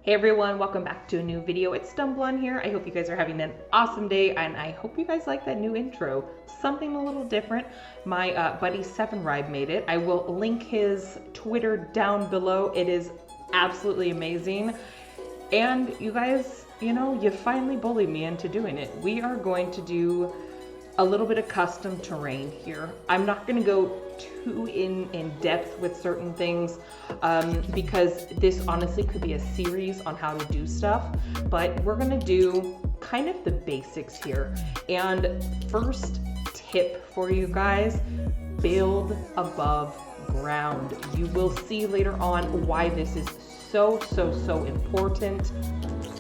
Hey everyone, welcome back to a new video. It's Dummblond here. I hope you guys are having an awesome day, and I hope you guys like that new intro. Something a little different. My buddy Seven Ride made it. I will link his Twitter down below. It is absolutely amazing. And you guys, you finally bullied me into doing it. We are going to do a little bit of custom terrain here. I'm not going to go too in depth with certain things because this honestly could be a series on how to do stuff, but we're going to do kind of the basics here. And first tip for you guys, build above ground. You will see later on why this is so important.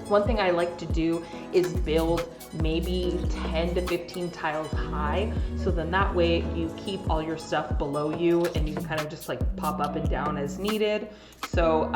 One thing I like to do is build maybe 10 to 15 tiles high, so then that way you keep all your stuff below you and you can kind of just like pop up and down as needed. So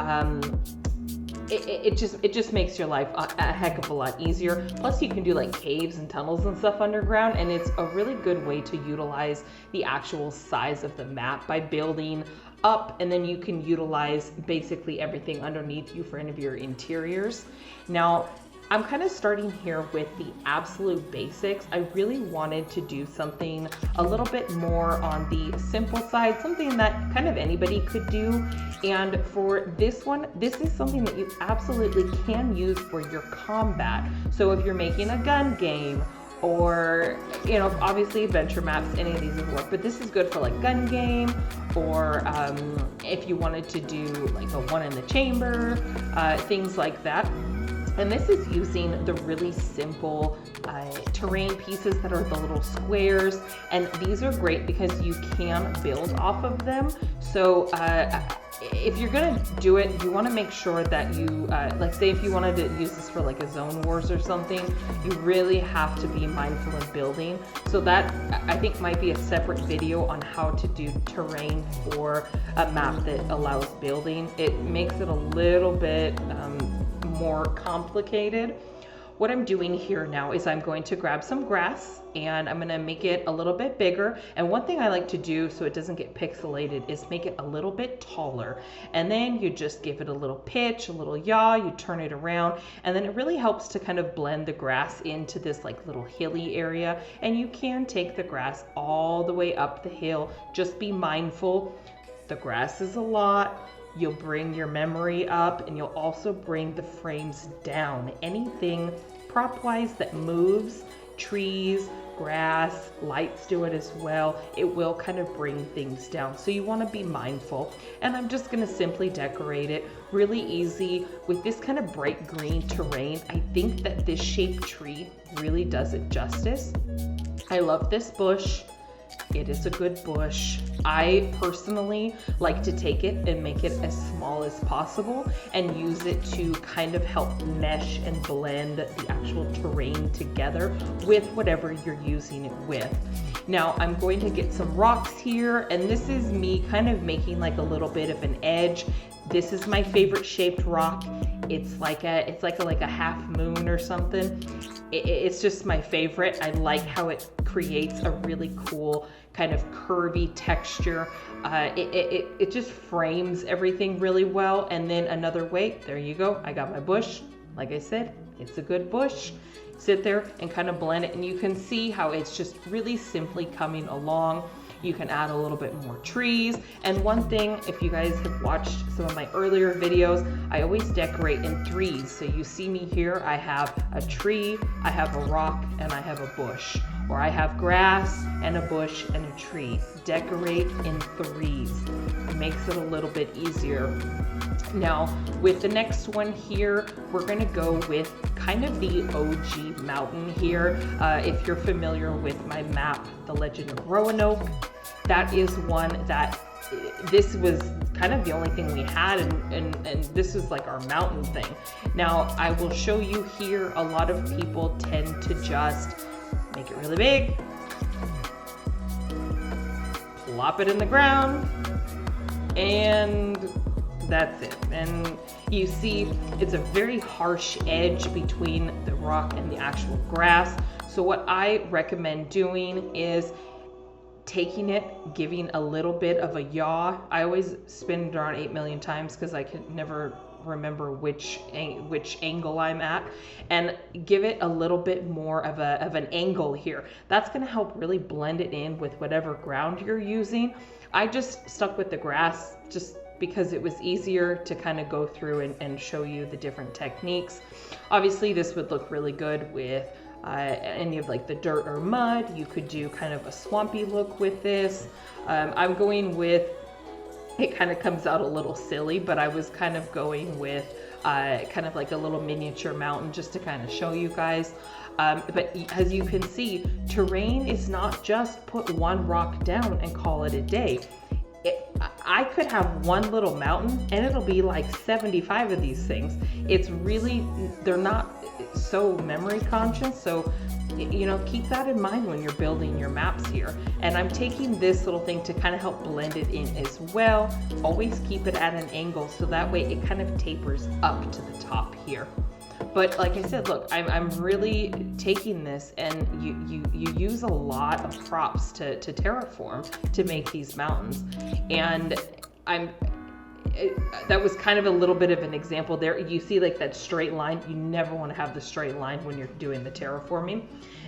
it just makes your life a heck of a lot easier. Plus you can do like caves and tunnels and stuff underground, and it's a really good way to utilize the actual size of the map by building up, and then you can utilize basically everything underneath you for any of your interiors. Now, I'm kind of starting here with the absolute basics. I really wanted to do something a little bit more on the simple side, something that kind of anybody could do. And for this one, this is something that you absolutely can use for your combat. So if you're making a gun game, or obviously adventure maps, any of these would work, but this is good for like gun game, or if you wanted to do like a one in the chamber, things like that. And this is using the really simple terrain pieces that are the little squares, and these are great because you can build off of them. So if you're gonna do it, you want to make sure that you like, say if you wanted to use this for like a zone wars or something, you really have to be mindful of building. So that I think might be a separate video on how to do terrain for a map that allows building. It makes it a little bit more complicated. What I'm doing here now is I'm going to grab some grass and I'm going to make it a little bit bigger. And one thing I like to do so it doesn't get pixelated is make it a little bit taller. And then you just give it a little pitch, a little yaw, you turn it around, and then it really helps to kind of blend the grass into this like little hilly area. And you can take the grass all the way up the hill. Just be mindful, the grass is a lot. You'll bring your memory up, and you'll also bring the frames down. Anything prop-wise that moves, trees, grass, lights do it as well. It will kind of bring things down. So you want to be mindful. And I'm just going to simply decorate it really easy with this kind of bright green terrain. I think that this shaped tree really does it justice. I love this bush. It is a good bush. I personally like to take it and make it as small as possible and use it to kind of help mesh and blend the actual terrain together with whatever you're using it with. Now I'm going to get some rocks here, and this is me kind of making like a little bit of an edge. This is my favorite shaped rock. It's like a half moon or something. It's just my favorite. I like how it creates a really cool kind of curvy texture. It just frames everything really well. And then another way, there you go. I got my bush. Like I said, it's a good bush. Sit there and kind of blend it, and you can see how it's just really simply coming along. You can add a little bit more trees. And one thing, if you guys have watched some of my earlier videos, I always decorate in threes. So you see me here, I have a tree, I have a rock, and I have a bush. Or I have grass and a bush and a tree. Decorate in threes. It makes it a little bit easier. Now, with the next one here, we're gonna go with kind of the OG mountain here. If you're familiar with my map, The Legend of Roanoke, that is one that this was kind of the only thing we had, and this is like our mountain thing. Now, I will show you here, a lot of people tend to just make it really big, plop it in the ground, and that's it. And you see it's a very harsh edge between the rock and the actual grass. So what I recommend doing is taking it, giving a little bit of a yaw. I always spin it around 8 million times because I could never remember which angle I'm at, and give it a little bit more of an angle here. That's going to help really blend it in with whatever ground you're using. I just stuck with the grass just because it was easier to kind of go through and show you the different techniques. Obviously this would look really good with any of like the dirt or mud. You could do kind of a swampy look with this. I'm going with, it kind of comes out a little silly, but I was kind of going with kind of like a little miniature mountain just to kind of show you guys. But as you can see, terrain is not just put one rock down and call it a day. I could have one little mountain and it'll be like 75 of these things. It's really, they're not so memory conscious. So, you know, keep that in mind when you're building your maps here. And I'm taking this little thing to kind of help blend it in as well. Always keep it at an angle so that way it kind of tapers up to the top here. But like I said, look, I'm really taking this, and you use a lot of props to terraform to make these mountains. And that was kind of a little bit of an example there. You see like that straight line. You never want to have the straight line when you're doing the terraforming.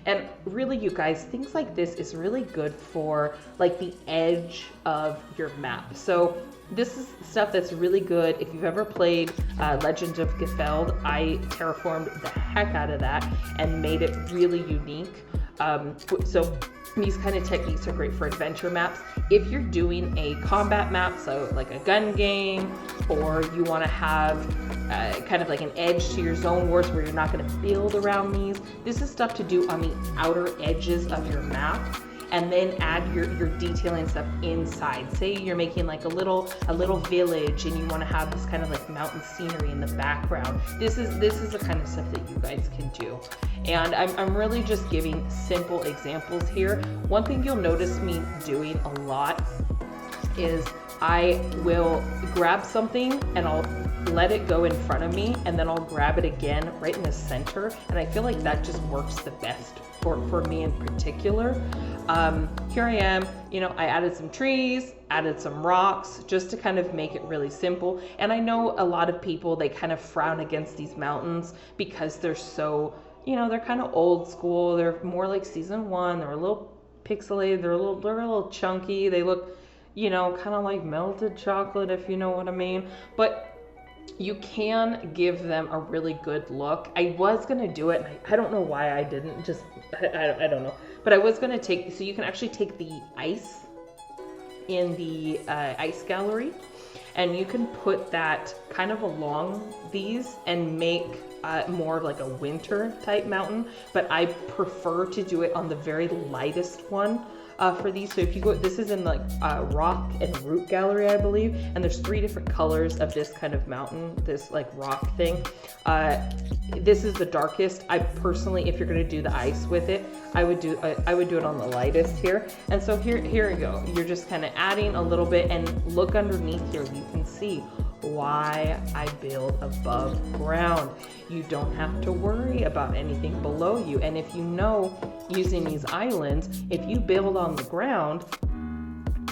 And really, you guys, things like this is really good for like the edge of your map. So this is stuff that's really good. If you've ever played Legend of Gefeld, I terraformed the heck out of that and made it really unique. So these kind of techniques are great for adventure maps. If you're doing a combat map, so like a gun game, or you want to have kind of like an edge to your zone wars where you're not going to build around these, this is stuff to do on the outer edges of your map. And then add your detailing stuff inside. Say you're making like a little village and you want to have this kind of like mountain scenery in the background. This is the kind of stuff that you guys can do. And I'm really just giving simple examples here. One thing you'll notice me doing a lot is I will grab something and I'll let it go in front of me, and then I'll grab it again right in the center. And I feel like that just works the best for me in particular. Here I am, you know, I added some trees, added some rocks just to kind of make it really simple. And I know a lot of people, they kind of frown against these mountains because they're so, you know, they're kind of old school. They're more like season 1. They're a little pixelated. They're a little chunky. They look, you know, kind of like melted chocolate, if you know what I mean. But you can give them a really good look. I was going to do it, and I don't know why I didn't, just, I don't know. But I was going to take, so you can actually take the ice in the ice gallery, and you can put that kind of along these and make more of like a winter type mountain. But I prefer to do it on the very lightest one. For these. So if you go, this is in like rock and root gallery, I believe, and there's 3 different colors of this kind of mountain, this like rock thing. This is the darkest. I personally, if you're going to do the ice with it, I would do it on the lightest here. And so here you go. You're just kind of adding a little bit, and look underneath here. You can see why I build above ground. You don't have to worry about anything below you. And if you know, using these islands, if you build on the ground,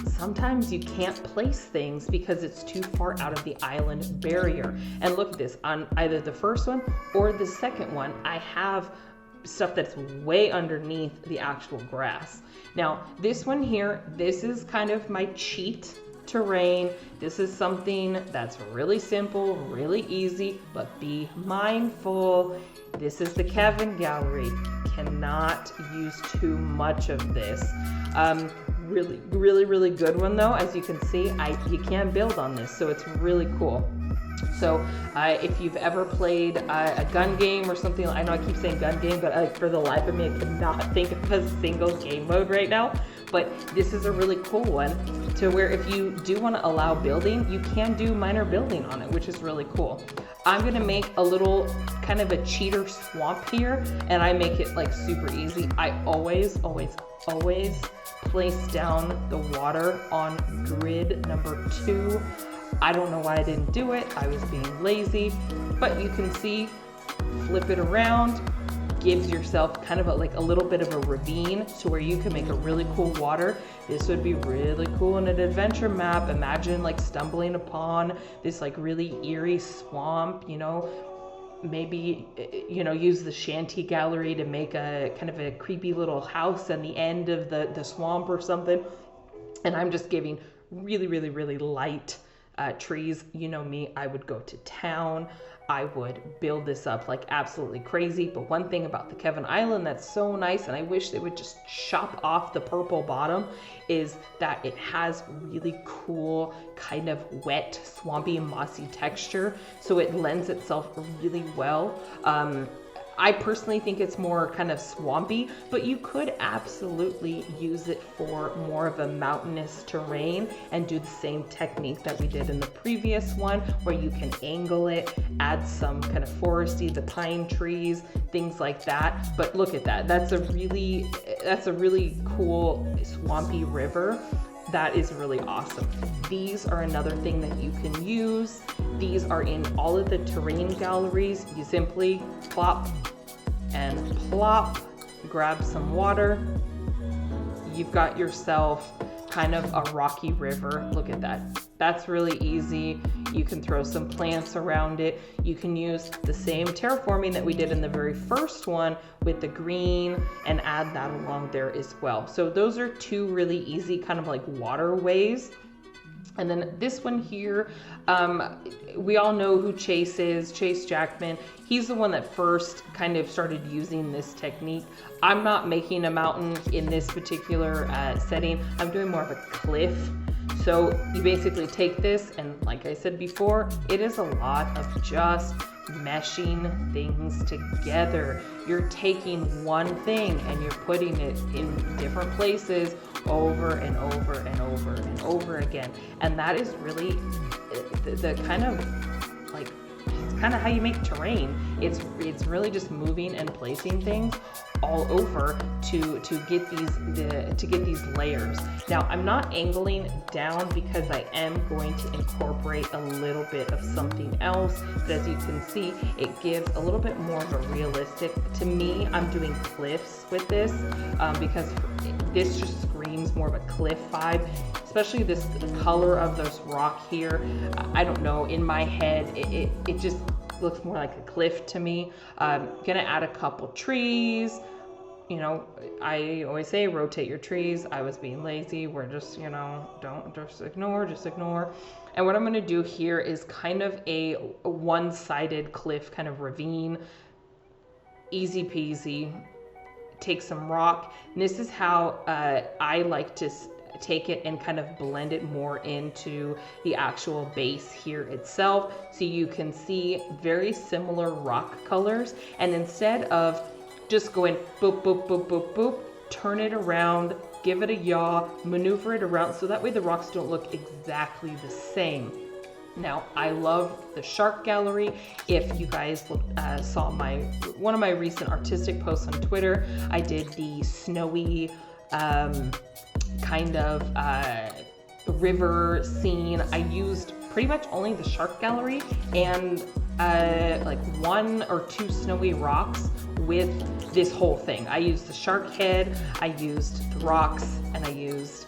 sometimes you can't place things because it's too far out of the island barrier. And look at this, on either the first one or the second one, I have stuff that's way underneath the actual grass. Now, this one here, this is kind of my cheat terrain. This is something that's really simple, really easy, but be mindful. This is the Kevin gallery. Cannot use too much of this. Really good one though. As you can see, you can build on this, so it's really cool. So if you've ever played a gun game or something, I know I keep saying gun game, but for the life of me, I cannot think of a single game mode right now. But this is a really cool one to where if you do want to allow building, you can do minor building on it, which is really cool. I'm going to make a little kind of a cheater swamp here, and I make it like super easy. I always place down the water on grid number 2. I don't know why I didn't do it. I was being lazy, but you can see, flip it around, gives yourself kind of like a little bit of a ravine to where you can make a really cool water. This would be really cool in an adventure map. Imagine like stumbling upon this like really eerie swamp, you know, maybe, you know, use the shanty gallery to make a kind of a creepy little house on the end of the swamp or something. And I'm just giving really light trees. You know me, I would go to town. I would build this up like absolutely crazy. But one thing about the Kevin Island that's so nice, and I wish they would just chop off the purple bottom, is that it has really cool kind of wet, swampy, mossy texture. So it lends itself really well. I personally think it's more kind of swampy, but you could absolutely use it for more of a mountainous terrain and do the same technique that we did in the previous one, where you can angle it, add some kind of foresty, the pine trees, things like that. But look at that. That's a really cool swampy river. That is really awesome. These are another thing that you can use. These are in all of the terrain galleries. You simply plop and plop, grab some water. You've got yourself kind of a rocky river. Look at that. That's really easy. You can throw some plants around it. You can use the same terraforming that we did in the very first one with the green and add that along there as well. So those are two really easy kind of like waterways. And then this one here, we all know who Chase is, Chase Jackman. He's the one that first kind of started using this technique. I'm not making a mountain in this particular setting. I'm doing more of a cliff. So you basically take this, and like I said before, it is a lot of just meshing things together. You're taking one thing and you're putting it in different places over and over and over and over again. And that is really the kind of like, it's kind of how you make terrain. It's really just moving and placing things all over to get these layers. Now I'm not angling down because I am going to incorporate a little bit of something else, but as you can see, it gives a little bit more of a realistic, to me, I'm doing cliffs with this because this just screams more of a cliff vibe, especially the color of this rock here. I don't know, in my head, it just looks more like a cliff to me. Gonna add a couple trees. You know, I always say rotate your trees. I was being lazy. We're just, you know, don't just ignore. And what I'm going to do here is kind of a one-sided cliff, kind of ravine. Easy peasy. Take some rock. And this is how I like to take it and kind of blend it more into the actual base here itself. So you can see very similar rock colors. And instead of just going boop, boop, boop, boop, boop, turn it around, give it a yaw, maneuver it around so that way the rocks don't look exactly the same. Now, I love the shark gallery. If you guys saw one of my recent artistic posts on Twitter, I did the snowy kind of river scene. I used pretty much only the shark gallery and like 1 or 2 snowy rocks with this whole thing. I used the shark head, I used the rocks, and I used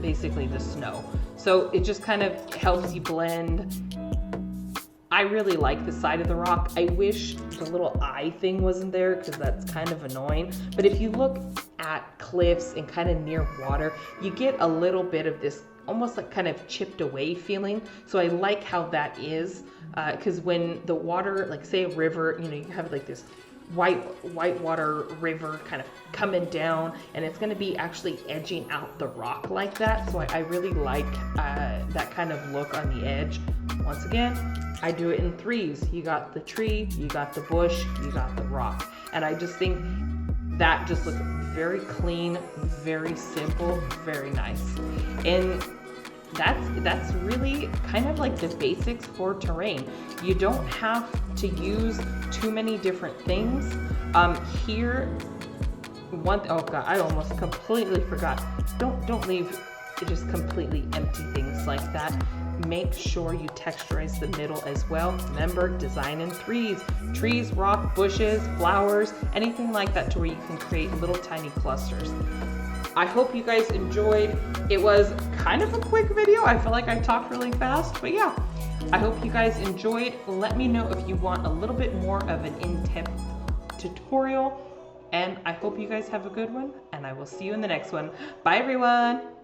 basically the snow. So it just kind of helps you blend. I really like the side of the rock. I wish the little eye thing wasn't there because that's kind of annoying. But if you look at cliffs and kind of near water, you get a little bit of this almost like kind of chipped away feeling. So I like how that is because when the water, like say a river, you know, you have like this white water river kind of coming down, and it's going to be actually edging out the rock like that. So I really like that kind of look on the edge. Once again, I do it in 3s. You got the tree, you got the bush, you got the rock. And I just think that just looks very clean, very simple, very nice. And that's really kind of like the basics for terrain. You don't have to use too many different things. Oh god, I almost completely forgot. Don't leave just completely empty things like that. Make sure you texturize the middle as well. Remember, design in threes. Trees, rock, bushes, flowers, anything like that to where you can create little tiny clusters. I hope you guys enjoyed. It was kind of a quick video. I feel like I talked really fast, but yeah. I hope you guys enjoyed. Let me know if you want a little bit more of an in-depth tutorial. And I hope you guys have a good one, and I will see you in the next one. Bye, everyone.